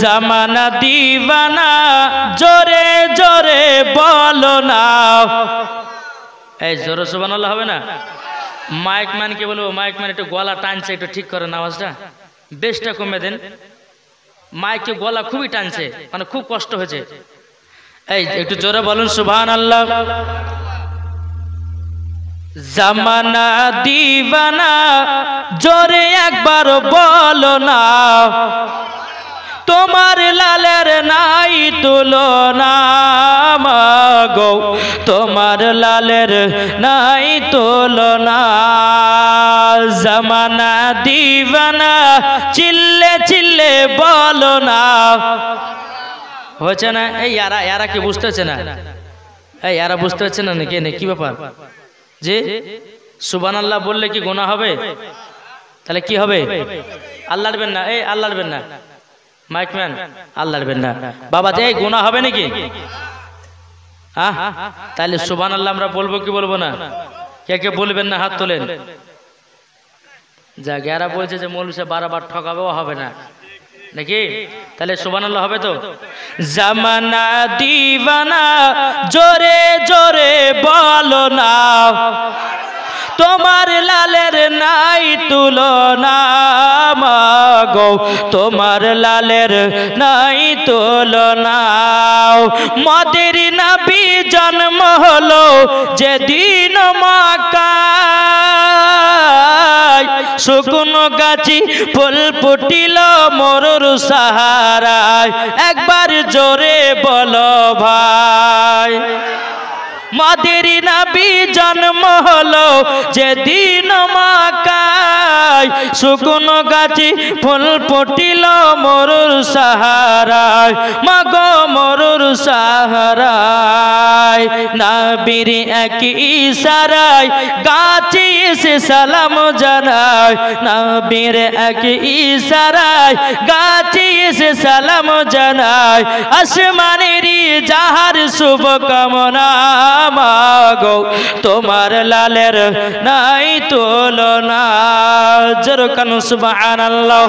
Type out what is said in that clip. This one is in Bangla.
জামানা দিওয়ানা জোরে জোরে বলো না। এই জোরে সুবহানাল্লাহ হবে না? মাইক ম্যানকে বলবো, মাইক ম্যান একটু গলা টানছে, একটু ঠিক করেন আওয়াজটা, বেশটা কমে দেন। মাইকে গলা খুবই টানছে, মানে খুব কষ্ট হয়েছে। এই একটু জোরে বলুন সুবহানাল্লাহ। জামানা দিওয়ানা জোরে একবার বলো না, তোমার লালের নাই তুলনা মাগো, তোমার লালের নাই তুলনা। জামানা দিওয়ানা চিল্লে চিল্লে বলো না। হয়েছে না? এই ইয়ারা কি বুঝতে হচ্ছে না? এই ইয়ারা বুঝতে হচ্ছে না নাকি? কি ব্যাপার যে সুবহানাল্লাহ বললে কি গুনাহ হবে? তাহলে কি হবে? আল্লাহ আড়বেন না, এই আল্লাহ আড়বেন না, মাইক ম্যান আল্লাহ আড়বেন না বাবা, এই গুনাহ হবে নাকি? হ্যাঁ, তাহলে সুবহানাল্লাহ আমরা বলবো কি বলবো না? কে কে বলবেন না হাত তোলেন। যা যারা বলছে যে মৌলভী সাহেব বারবার ঠকাবেও হবে না নাকি? তাহলে সুবহানাল্লাহ হবে তো? জামানা দিওয়ানা জোরে জোরে বলো না, তোমার লালের নাই তুলনা মাগো, তোমার লালের নাই তুলনা। মদের নবী জন্ম হলো যেদিন মক্কায়, শুকনো গাছি ফুল ফুটিল মরুর সাহারায়। একবার জোরে বলো ভাই। মদের নবী জন্ম হলো যেদিন মক্কায়, শুকনো গাছি ফুল ফুটিল মরুর সাহারায়, মাগো মরুর সাহারায়। নবীর এক ইশারায় গাছে এসে সালাম জানায়, নবীর এক ইশারায় গাছে এসে সালাম জানায়। আসমানেরই যাহার শুভ কামনা মাগো, তোমার লালের নাই তুলনা। জোরে কান সুবহানাল্লাহ।